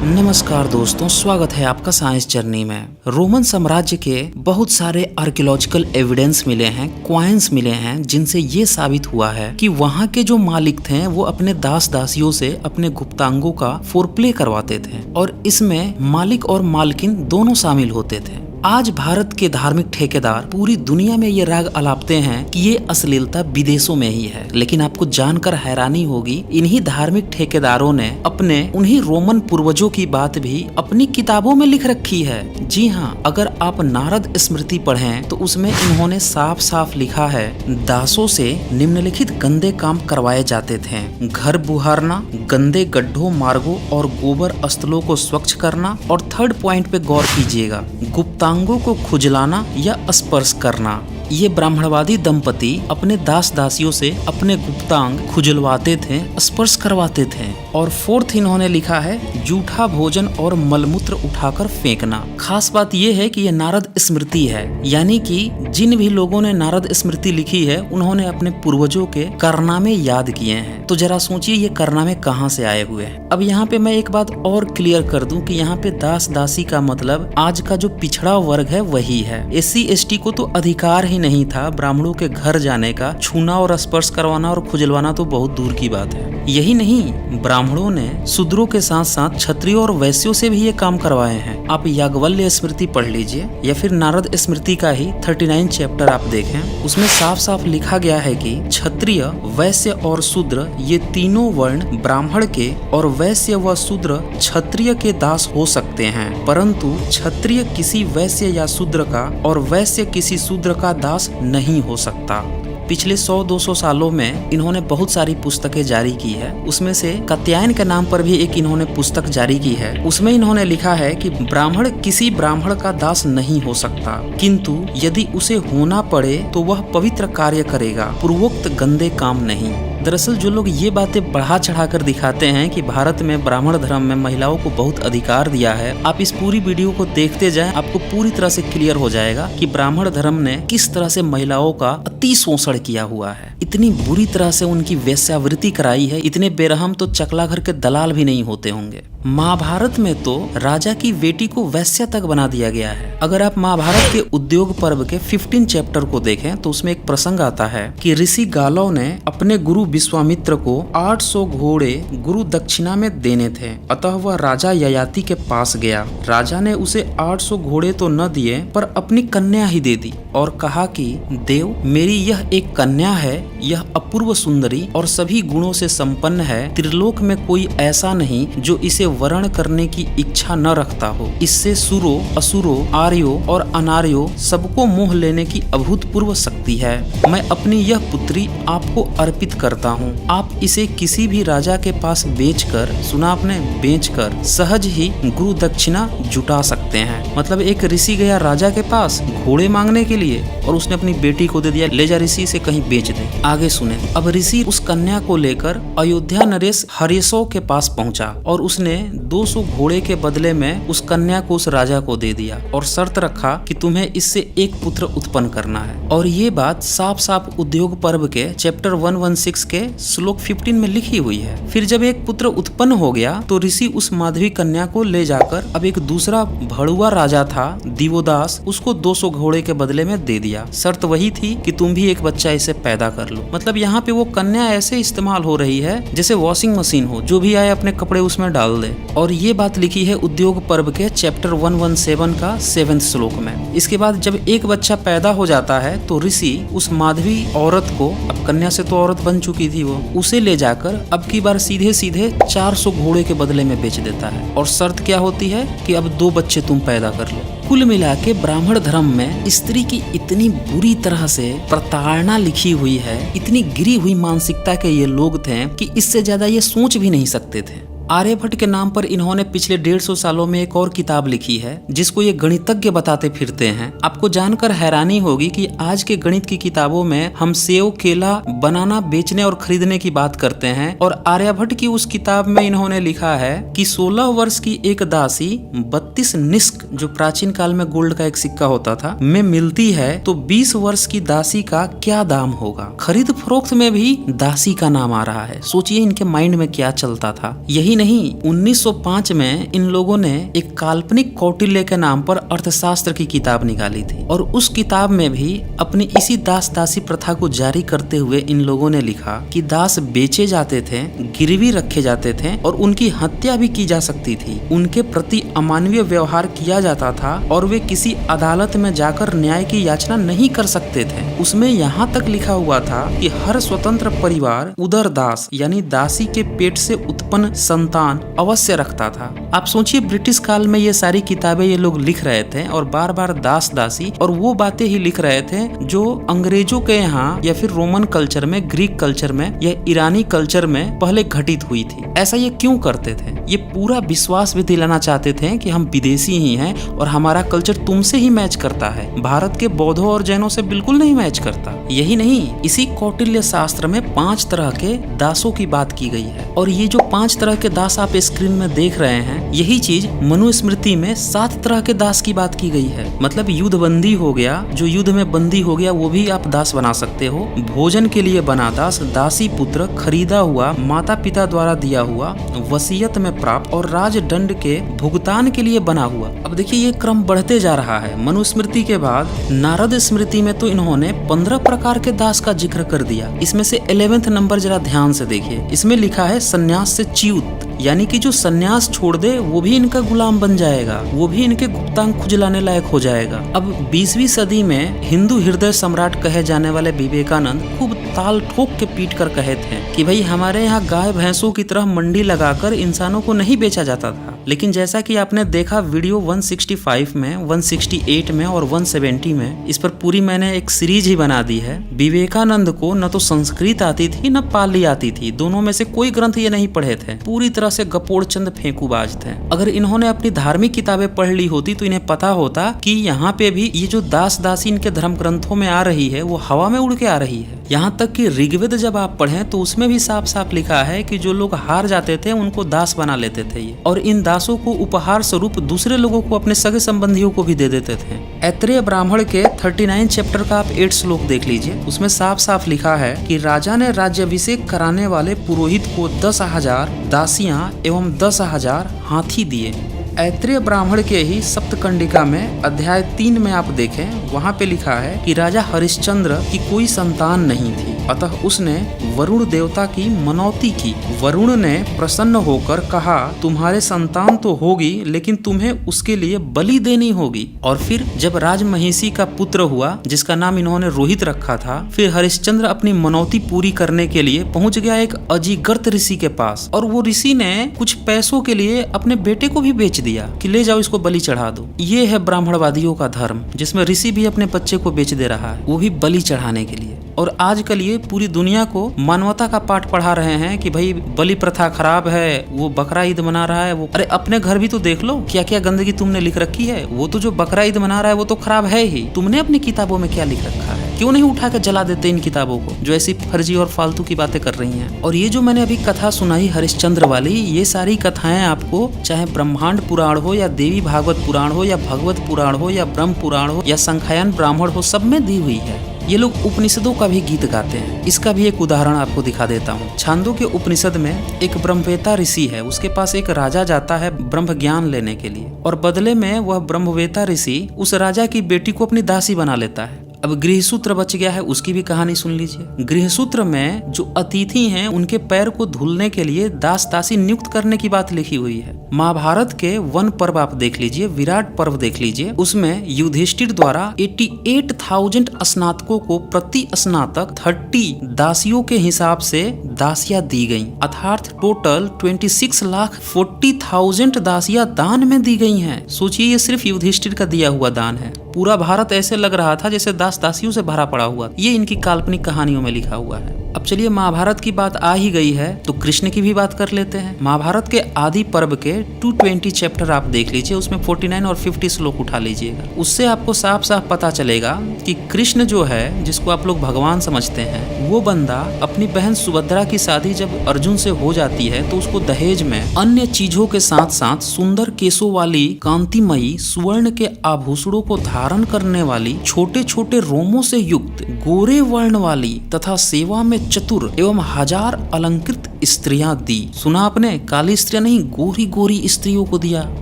नमस्कार दोस्तों, स्वागत है आपका साइंस जर्नी में। रोमन साम्राज्य के बहुत सारे आर्कियोलॉजिकल एविडेंस मिले हैं, क्वाइंस मिले हैं, जिनसे ये साबित हुआ है कि वहाँ के जो मालिक थे वो अपने दास दासियों से अपने गुप्तांगों का फोरप्ले करवाते थे और इसमें मालिक और मालकिन दोनों शामिल होते थे। आज भारत के धार्मिक ठेकेदार पूरी दुनिया में ये राग अलापते हैं कि ये अश्लीलता विदेशों में ही है, लेकिन आपको जानकर हैरानी होगी, इन्हीं धार्मिक ठेकेदारों ने अपने उन्हीं रोमन पूर्वजों की बात भी अपनी किताबों में लिख रखी है। जी हाँ, अगर आप नारद स्मृति पढ़ें तो उसमें इन्होंने साफ साफ लिखा है, दासों से निम्नलिखित गंदे काम करवाए जाते थे: घर बुहारना, गंदे गड्ढों, मार्गों और गोबर स्थलों को स्वच्छ करना, और थर्ड पॉइंट पे गौर कीजिएगा, गुप्तांगों को खुजलाना या स्पर्श करना। ये ब्राह्मणवादी दंपति अपने दास दासियों से अपने गुप्तांग खुजलवाते थे, स्पर्श करवाते थे। और फोर्थ इन्होंने लिखा है, जूठा भोजन और मलमूत्र उठाकर फेंकना। खास बात यह है कि ये नारद स्मृति है, यानी कि जिन भी लोगों ने नारद स्मृति लिखी है उन्होंने अपने पूर्वजों के कारनामे याद किए हैं। तो जरा सोचिए ये कारनामे कहाँ से आए हुए हैं। अब यहाँ पे मैं एक बात और क्लियर कर दूं कि यहाँ पे दास दासी का मतलब आज का जो पिछड़ा वर्ग है वही है। SC ST को तो अधिकार ही नहीं था ब्राह्मणों के घर जाने का। छूना और स्पर्श करवाना और खुजलवाना तो बहुत दूर की बात है। यही नहीं, ब्राह्मणों ने शूद्रों के साथ साथ क्षत्रियों और वैश्यों से भी ये काम करवाए हैं। आप याज्ञवल्क्य स्मृति पढ़ लीजिए या फिर नारद स्मृति का ही 39 चैप्टर आप देखें, उसमें साफ साफ लिखा गया है कि क्षत्रिय, वैश्य और शूद्र ये तीनों वर्ण ब्राह्मण के और वैश्य व शूद्र क्षत्रिय के दास हो सकते हैं, परंतु क्षत्रिय किसी वैश्य या शूद्र का और वैश्य किसी शूद्र का दास नहीं हो सकता। पिछले 100-200 सालों में इन्होंने बहुत सारी पुस्तकें जारी की है। उसमें से कात्यायन के नाम पर भी एक इन्होंने पुस्तक जारी की है। उसमें इन्होंने लिखा है कि ब्राह्मण किसी ब्राह्मण का दास नहीं हो सकता, किंतु यदि उसे होना पड़े तो वह पवित्र कार्य करेगा, पूर्वोक्त गंदे काम नहीं। दरअसल जो लोग ये बातें बढ़ा चढ़ा कर दिखाते हैं कि भारत में ब्राह्मण धर्म में महिलाओं को बहुत अधिकार दिया है, आप इस पूरी वीडियो को देखते जाएं, आपको पूरी तरह से क्लियर हो जाएगा कि ब्राह्मण धर्म ने किस तरह से महिलाओं का अति शोषण किया हुआ है। इतनी बुरी तरह से उनकी वेश्यावृत्ति कराई है, इतने बेरहम तो चकला घर के दलाल भी नहीं होते होंगे। महाभारत में तो राजा की बेटी को वैश्या तक बना दिया गया है। अगर आप महाभारत के उद्योग पर्व के 15 चैप्टर को देखें तो उसमें एक प्रसंग आता है कि ऋषि गालव ने अपने गुरु विश्वामित्र को 800 घोड़े गुरु दक्षिणा में देने थे, अतः वह राजा ययाति के पास गया। राजा ने उसे 800 घोड़े तो न दिए पर अपनी कन्या ही दे दी और कहा कि देव, मेरी यह एक कन्या है, यह अपूर्व सुंदरी और सभी गुणों से संपन्न है। त्रिलोक में कोई ऐसा नहीं जो इसे वर्ण करने की इच्छा न रखता हो। इससे सुरों, असुरों, आर्यों और अनार्यों सबको मोह लेने की अभूतपूर्व शक्ति है। मैं अपनी यह पुत्री आपको अर्पित करता हूँ। आप इसे किसी भी राजा के पास बेचकर, सुना आपने, बेचकर सहज ही गुरु दक्षिणा जुटा सकते हैं। मतलब एक ऋषि गया राजा के पास घोड़े मांगने के लिए और उसने अपनी बेटी को दे दिया, ले जा ऋषि से कहीं बेच दे। आगे सुने, अब ऋषि उस कन्या को लेकर अयोध्या नरेश हरेशों के पास पहुंचा और उसने 200 घोड़े के बदले में उस कन्या को उस राजा को दे दिया और शर्त रखा कि तुम्हें इससे एक पुत्र उत्पन्न करना है। और ये बात साफ साफ उद्योग पर्व के चैप्टर 116 के श्लोक 15 में लिखी हुई है। फिर जब एक पुत्र उत्पन्न हो गया तो ऋषि उस माधवी कन्या को ले जाकर अब एक दूसरा भड़ुआ राजा था दिवोदास, उसको 200 घोड़े के बदले में दे दिया। शर्त वही थी कि तुम भी एक बच्चा इसे पैदा कर लो। मतलब यहाँ पे वो कन्या ऐसे इस्तेमाल हो रही है जैसे वॉशिंग मशीन हो, जो भी आए अपने कपड़े उसमें डाल दे। और ये बात लिखी है उद्योग पर्व के चैप्टर 117 का 7वें श्लोक में। इसके बाद जब एक बच्चा पैदा हो जाता है तो ऋषि उस माधवी औरत को, अब कन्या से तो औरत बन चुकी थी वो, उसे ले जाकर अब की बार सीधे सीधे 400 घोड़े के बदले में बेच देता है। और शर्त क्या होती है कि अब 2 बच्चे तुम पैदा कर लो। कुल मिला के ब्राह्मण धर्म में स्त्री की इतनी बुरी तरह से प्रताड़ना लिखी हुई है, इतनी गिरी हुई मानसिकता के ये लोग थे कि इससे ज्यादा ये सोच भी नहीं सकते थे। आर्यभट्ट के नाम पर इन्होंने पिछले 150 सालों में एक और किताब लिखी है जिसको ये गणितज्ञ बताते फिरते हैं। आपको जानकर हैरानी होगी कि आज के गणित की किताबों में हम सेव, केला, बनाना बेचने और खरीदने की बात करते हैं, और आर्यभट्ट की उस किताब में इन्होंने लिखा है कि 16 वर्ष की एक दासी 32 निष्क, जो प्राचीन काल में गोल्ड का एक सिक्का होता था, में मिलती है तो 20 वर्ष की दासी का क्या दाम होगा। खरीद फरोख्त में भी दासी का नाम आ रहा है। सोचिए इनके माइंड में क्या चलता था। यही यही नहीं, 1905 में इन लोगों ने एक काल्पनिक कौटिल्य के नाम पर अर्थशास्त्र की किताब निकाली थी और उस किताब में भी अपनी इसी दास दासी प्रथा को जारी करते हुए इन लोगों ने लिखा कि दास बेचे जाते थे, गिरवी रखे जाते थे और उनकी हत्या भी की जा सकती थी। उनके प्रति अमानवीय व्यवहार किया जाता था और वे किसी अदालत में जाकर न्याय की याचना नहीं कर सकते थे। उसमें यहाँ तक लिखा हुआ था कि हर स्वतंत्र परिवार उदर दास यानी दासी के पेट से उत्पन्न संतान अवश्य रखता था। आप सोचिए, ब्रिटिश काल में ये सारी किताबें ये लोग लिख रहे थे और बार बार दास दासी और वो बातें ही लिख रहे थे जो अंग्रेजों के यहाँ या फिर रोमन कल्चर में, ग्रीक कल्चर में या ईरानी कल्चर में पहले घटित हुई थी। ऐसा ये क्यों करते थे? ये पूरा विश्वास भी दिलाना चाहते थे कि हम विदेशी ही हैं और हमारा कल्चर तुमसे ही मैच करता है, भारत के बौद्धों और जैनों से बिल्कुल नहीं मैच करता। यही नहीं, इसी कौटिल्य शास्त्र में 5 तरह के दासों की बात की गई है और ये जो 5 तरह के दास आप स्क्रीन में देख रहे हैं, यही चीज मनुस्मृति में 7 तरह के दास की बात की गई है। मतलब युद्ध बंदी हो गया, जो युद्ध में बंदी हो गया वो भी आप दास बना सकते हो। भोजन के लिए बना दास, दासी पुत्र, खरीदा हुआ, माता पिता द्वारा दिया हुआ, वसीयत में प्राप्त और राजदंड के भुगतान के लिए बना हुआ। अब देखिए ये क्रम बढ़ते जा रहा है। मनुस्मृति के बाद नारद स्मृति में तो इन्होंने 15 प्रकार के दास का जिक्र कर दिया। इसमें से 11वां नंबर जरा ध्यान से देखिए, इसमें लिखा है संन्यास से च्युत, यानी कि जो संन्यास छोड़ दे वो भी इनका गुलाम बन जाएगा, वो भी इनके गुप्तांग खुजलाने लायक हो जाएगा। अब 20वीं सदी में हिंदू हृदय सम्राट कहे जाने वाले विवेकानंद खूब ताल ठोक के पीट कर कहे थे कि भाई हमारे यहाँ गाय भैंसों की तरह मंडी लगाकर इंसानों को नहीं बेचा जाता था। लेकिन जैसा कि आपने देखा वीडियो 165 में, 168 में और 170 में, इस पर पूरी मैंने एक सीरीज ही बना दी है। विवेकानंद को न तो संस्कृत आती थी न पाली आती थी, दोनों में से कोई ग्रंथ ये नहीं पढ़े थे, पूरी तरह से गपोड़ चंद फेंकूबाज थे। अगर इन्होंने अपनी धार्मिक किताबें पढ़ ली होती तो इन्हें पता होता कि यहाँ पे भी ये जो दास दासी इनके धर्म ग्रंथों में आ रही है वो हवा में उड़ के आ रही है। यहाँ तक कि ऋग्वेद जब आप पढ़ें तो उसमें भी साफ साफ लिखा है कि जो लोग हार जाते थे उनको दास बना लेते थे ये, और इन दासों को उपहार स्वरूप दूसरे लोगों को, अपने सगे संबंधियों को भी दे देते थे। ऐत्रेय ब्राह्मण के 39 चैप्टर का आप 8 श्लोक देख लीजिए, उसमें साफ साफ लिखा है कि राजा ने राज्याभिषेक कराने वाले पुरोहित को 10,000 दासियां एवं 10,000 हाथी दिए। ऐत्रेय ब्राह्मण के ही सप्तकंडिका में अध्याय 3 में आप देखें, वहाँ पे लिखा है कि राजा हरिश्चंद्र की कोई संतान नहीं थी, अतः उसने वरुण देवता की मनौती की। वरुण ने प्रसन्न होकर कहा, तुम्हारे संतान तो होगी लेकिन तुम्हें उसके लिए बलि देनी होगी। और फिर जब राजमहिषी का पुत्र हुआ, जिसका नाम इन्होंने रोहित रखा था, फिर हरिश्चंद्र अपनी मनौती पूरी करने के लिए पहुंच गया एक अजिगर्त ऋषि के पास, और वो ऋषि ने कुछ पैसों के लिए अपने बेटे को भी बेच दिया कि ले जाओ इसको बलि चढ़ा दो। ये है ब्राह्मणवादियों का धर्म, जिसमें ऋषि भी अपने बच्चे को बेच दे रहा है, वो भी बलि चढ़ाने के लिए। और आजकल ये पूरी दुनिया को मानवता का पाठ पढ़ा रहे हैं कि भाई बलि प्रथा खराब है, वो बकरा ईद मना रहा है। वो अरे अपने घर भी तो देख लो, क्या क्या गंदगी तुमने लिख रखी है। वो तो जो बकरा ईद मना रहा है वो तो खराब है ही, तुमने अपनी किताबों में क्या लिख रखा है? क्यों नहीं उठा कर जला देते इन किताबों को जो ऐसी फर्जी और फालतू की बातें कर रही हैं। और ये जो मैंने अभी कथा सुनाई हरिश्चंद्र वाली, ये सारी कथाएं आपको चाहे ब्रह्मांड पुराण हो या देवी भागवत पुराण हो या भगवत पुराण हो या ब्रह्म पुराण हो या संख्यायन ब्राह्मण हो, सब में दी हुई है। ये लोग उपनिषदों का भी गीत गाते हैं। इसका भी एक उदाहरण आपको दिखा देता हूँ। छांदोग्य उपनिषद में एक ब्रह्मवेता ऋषि है, उसके पास एक राजा जाता है ब्रह्म ज्ञान लेने के लिए, और बदले में वह ब्रह्मवेता ऋषि उस राजा की बेटी को अपनी दासी बना लेता है। अब गृहसूत्र बच गया है, उसकी भी कहानी सुन लीजिए। गृहसूत्र में जो अतिथि हैं उनके पैर को धुलने के लिए दास दासी नियुक्त करने की बात लिखी हुई है। महाभारत के वन पर्व आप देख लीजिए, विराट पर्व देख लीजिए, उसमें युधिष्ठिर द्वारा 88,000 स्नातकों को प्रति स्नातक 30 दासियों के हिसाब से दासियां दी गयी, अर्थात टोटल 26,40,000 दासियां दान में दी गई हैं। सोचिए ये सिर्फ युधिष्ठिर का दिया हुआ दान है। पूरा भारत ऐसे लग रहा था जैसे दास दासियों से भरा पड़ा हुआ। ये इनकी काल्पनिक कहानियों में लिखा हुआ है। अब चलिए महाभारत की बात आ ही गई है तो कृष्ण की भी बात कर लेते हैं। महाभारत के आदि पर्व के 220 चैप्टर आप देख लीजिए, उसमें 49 और 50 श्लोक उठा लीजिएगा। उससे आपको साफ साफ पता चलेगा कि कृष्ण जो है, जिसको आप लोग भगवान समझते हैं, वो बंदा अपनी बहन सुभद्रा की शादी जब अर्जुन से हो जाती है तो उसको दहेज में अन्य चीजों के साथ साथ सुंदर केसों वाली कांतिमयी सुवर्ण के आभूषणों को धारण करने वाली छोटे छोटे रोमों से युक्त गोरे वर्ण वाली तथा सेवा में चतुर एवं हजार अलंकृत स्त्रियां दी। सुना आपने, काली स्त्रियां नहीं, गोरी गोरी स्त्रियों को दिया।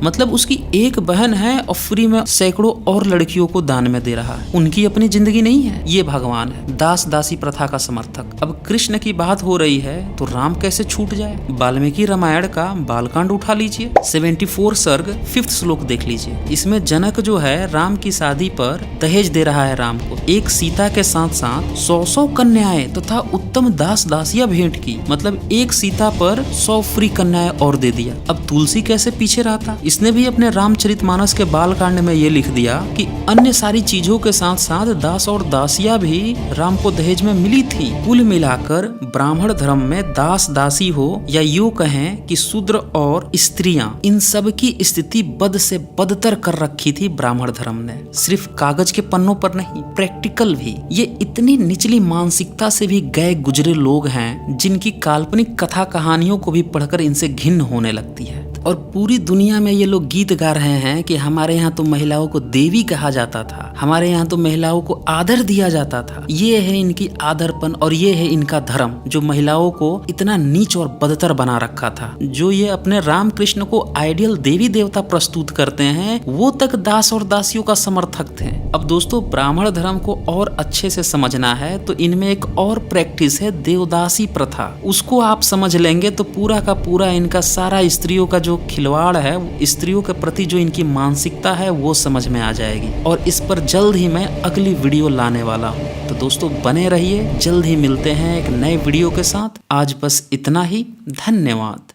मतलब उसकी एक बहन है और फ्री में सैकड़ों और लड़कियों को दान में दे रहा है। उनकी अपनी जिंदगी नहीं है, ये भगवान है, दास दासी प्रथा का समर्थक। अब कृष्ण की बात हो रही है तो राम कैसे छूट जाए। वाल्मीकि रामायण का बालकांड उठा लीजिए, 74 सर्ग 5th श्लोक देख लीजिए। इसमें जनक जो है राम की शादी पर दहेज दे रहा है राम को। एक सीता के साथ साथ 100 कन्याएं तथा उत्तम दास दासियां भेंट की। मतलब एक सीता पर 100 फ्री कन्याएं और दे दिया। अब तुलसी कैसे पीछे रहा था, इसने भी अपने रामचरितमानस के बालकांड में ये लिख दिया कि अन्य सारी चीजों के साथ साथ दास और दासियां भी राम को दहेज में मिली थी। कुल मिलाकर ब्राह्मण धर्म में दास दासी हो या यूं कहें कि शूद्र और स्त्रियां, इन सब की स्थिति बद से बदतर कर रखी थी ब्राह्मण धर्म ने। सिर्फ कागज के पन्नों पर नहीं, प्रैक्टिकल भी। ये इतनी निचली मानसिकता से भी गए गुजरे लोग हैं जिनकी काल्पनिक कथा कहानियों को भी पढ़कर इनसे घिन्न होने लगती है। और पूरी दुनिया में ये लोग गीत गा रहे हैं कि हमारे यहाँ तो महिलाओं को देवी कहा जाता था, हमारे यहाँ तो महिलाओं को आदर दिया जाता था। ये है इनकी आदरपन और ये है इनका धर्म जो महिलाओं को इतना नीच और बदतर बना रखा था। जो ये अपने राम कृष्ण को आइडियल देवी देवता प्रस्तुत करते हैं, वो तक दास और दासियों का समर्थक थे। अब दोस्तों, ब्राह्मण धर्म को और अच्छे से समझना है तो इनमें एक और प्रैक्टिस है, देवदासी प्रथा। उसको आप समझ लेंगे तो पूरा का पूरा इनका सारा स्त्रियों का जो खिलवाड़ है, स्त्रियों के प्रति जो इनकी मानसिकता है, वो समझ में आ जाएगी। और इस पर जल्द ही मैं अगली वीडियो लाने वाला हूँ। तो दोस्तों बने रहिए, जल्द ही मिलते हैं एक नए वीडियो के साथ। आज बस इतना ही, धन्यवाद।